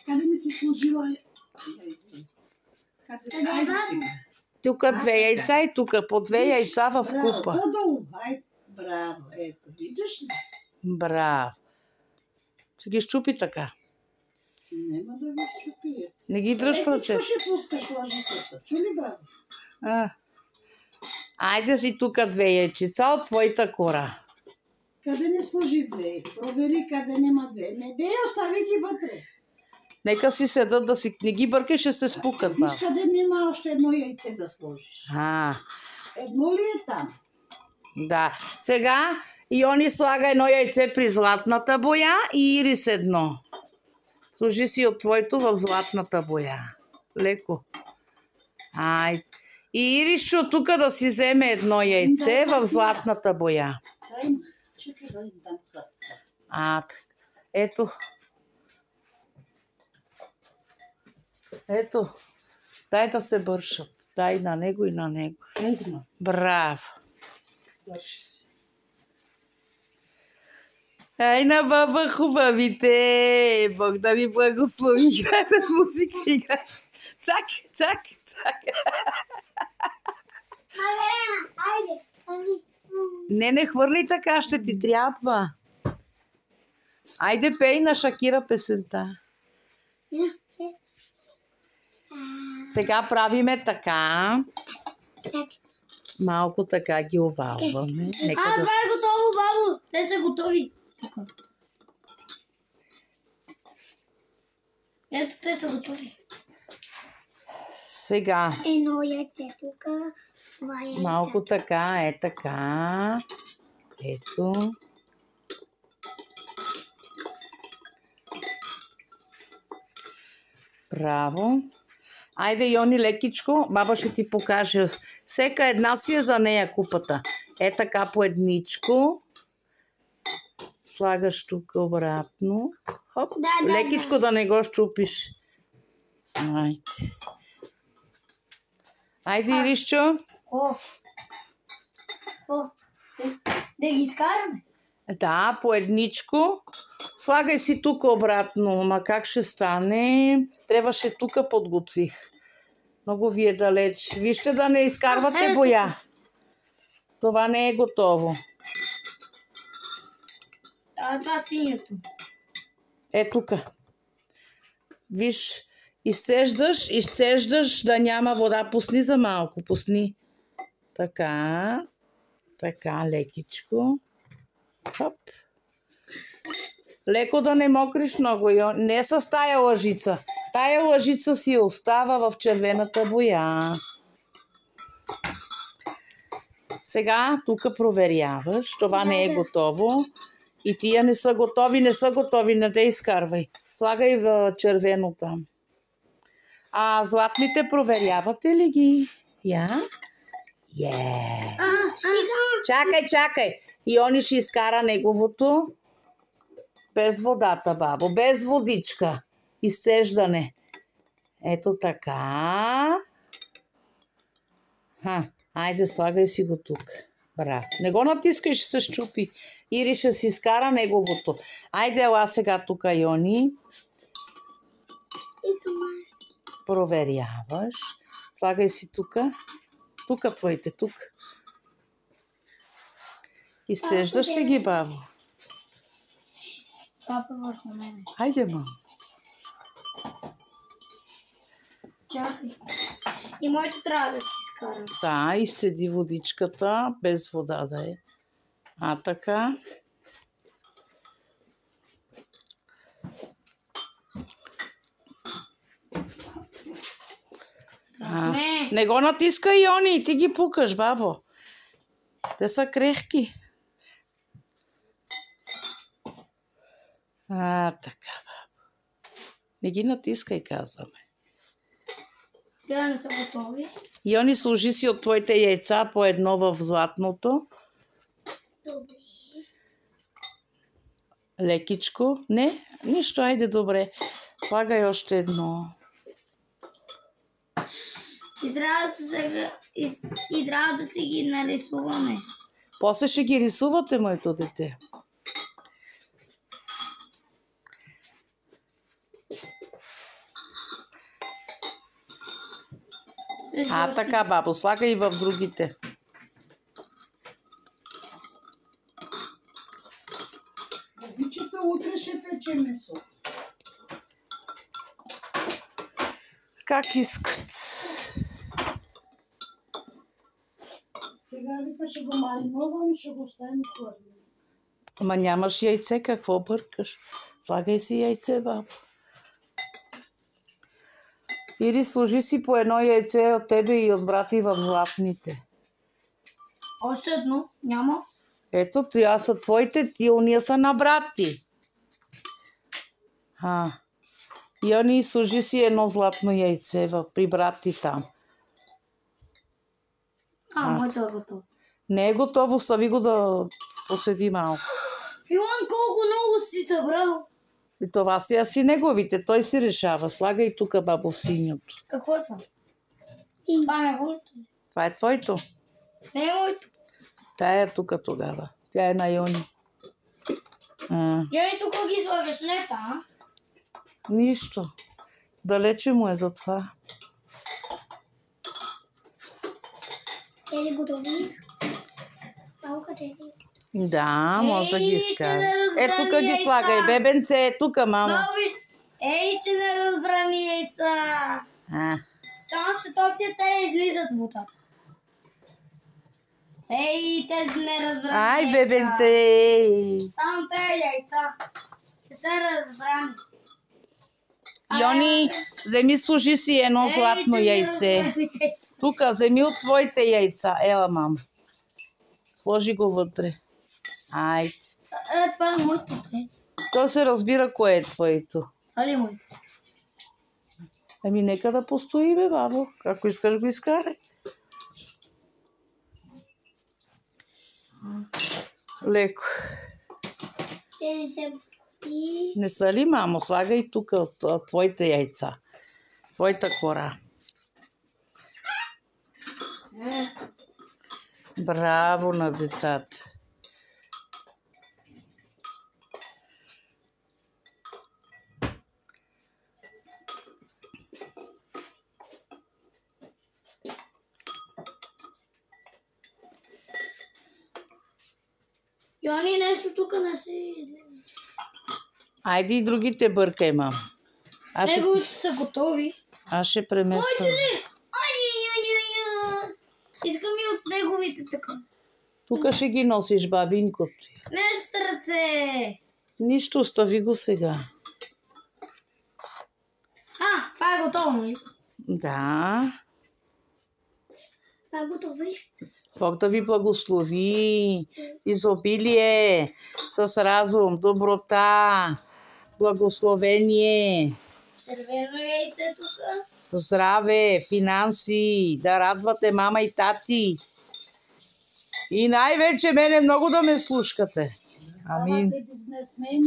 Къде не си сложила яйца? Айде сега. Тук 2 яйца и тук по 2 яйца в купа. По-долу. Айде. Браво. Ето, виждаш ли? Браво. Ще ги щупи така. Нема да ги щупи. Не ги дръж в ръце. Ето, ще пускаш лъжицата. Чули, баба? Айде си тук 2 яйчица от твоята кора. Къде не сложи 2? Провери къде нема 2. Не дей, остави ги вътре. Нека си седат да си... Не ги бъркай, ще се спукат. Виж къде нема още едно яйце да сложиш. Едно ли е там? Да. Сега Йони слага едно яйце при златната боя и Ирис едно. Сложи си от твоето в златната боя. Леко. Айде. И Ириш от тук да си вземе едно яйце в златната боя. Чекай да им дам хапка. Ето. Ето. Дай да се бършат. Дай на него и на него. Браво. Бърши си. Ай на баба хубавите. Бог да ви благослови. Играй без музика. Играй. Цак, цак, цак. Не хвърли така, ще ти трябва. Айде пей на Шакира песента. Сега правиме така. Малко така ги овалваме. Това е готово, бабо. Те са готови. Ето, те са готови. Сега. Едно яйце тук. Малко така, така. Ето. Браво. Айде, Йони, лекичко. Баба ще ти покаже. Всека една си е за нея купата. Така по едничко. Слагаш тук обратно. Хоп. Лекичко да не го щупиш. Айде. Айде, Иришчо. Да ги изкараме? Да, по едничко. Слагай си тук обратно. Ма как ще стане? Трябваше тук подготвих. Много ви е далеч. Вижте да не изкарвате боя. Това не е готово. Това синьото. Тук. Виж, изцеждаш да няма вода. Пусни за малко. Пусни. Така. Така, лекичко. Хоп. Леко да не мокриш много. Не с тая лъжица. Тая лъжица си остава в червената боя. Сега тук проверяваш. Това не е готово. И тия не са готови. Не те изкарвай. Слагай в червено там. Златните проверявате ли ги? Чакай. Йони ще изкара неговото. Без водата, бабо. Без водичка. Изцеждане. Ето така. Айде, слагай си го тук. Браво. Не го натискай, ще се щупи. Ири ще си изкара неговото. Айде, ела сега тук, Йони. Проверяваш. Слагай си тук. Тук твоите, тук. Изцеждаш ли ги, бабо? Папа върху мене. Хайде, мам. Чакай. И моето трябва да си изкарам. Да, изцеди водичката, без вода да е. Така. Не го натискай, Йони, ти ги пукаш, бабо. Те са крехки. Така, бабо. Не ги натискай, казваме. Те не са готови. Йони, сложи си от твоите яйца по едно в златното. Добре. Лекичко. Не, нищо, айде добре. Слагай още едно. И трябва да си ги нарисуваме. После ще ги рисувате, моето дете. А, така, бабо, слагай и в другите. Бабичето утре ще пече месо. Как искат. Сега вика ще го мариновам и ще го оставим в хладилник. Ама нямаш яйце, какво бъркаш? Слагай си яйце, бабо. Или сложи си по едно яйце от тебе и от брата и в златните. Още едно? Няма. Ето, тя са твоите, ти уния са на брат ти. И они сложи си едно златно яйце при брат ти там. Моето е готово. Не е готово, остави го да поседи малко. Йоан, колко много си събрал. И това си неговите, той си решава. Слагай тук, бабо, синьото. Какво е това? Това не е моето. Това е твоето. Не е моето. Тя е тук тогава. Тя е на Йони. Йони, тук ги слагаш лета, а? Нищо. Далече му е за това. Ели готови? Малко те. Да, може да ги че изкара. не разбра Тук ги яйца. слагай. Бебенце, тук, мамо. Виж, че не разбрани яйца. Само се топлят, те излизат водата. Те не разбрани Ай, яйца. бебенце. Само тези яйца. Не са разбрани. Йони, вземи сложи си едно златно че не яйце. разбрани яйца. Тук, вземи от твоите яйца. Ела, мамо. Сложи го вътре. Айде. Това е моето. То се разбира кое е твоето. Това ли е моето? Ами нека да постои, бе, бабо. Ако искаш, го изкарай. Леко. Не се пусти. Не са ли, мамо? Слагай тук от твоите яйца. Твоята кора. Браво на децата. Йоани, нещо тук не се излезе. Айде и другите бъркай, мамо. Неговите са готови. Аз ще премествам. Искам и от неговите така. Тук ще ги носиш, бабинкото. Не сърце! Нищо, остави го сега. Това е готово, нали? Да. Това е готово. Бог да ви благослови. Изобилие, с разум, доброта, благословение, Червено яйце тук. здраве, финанси, да радвате мама и тати. И най-вече мене много да ме слушкате. Амин. Бизнесмени.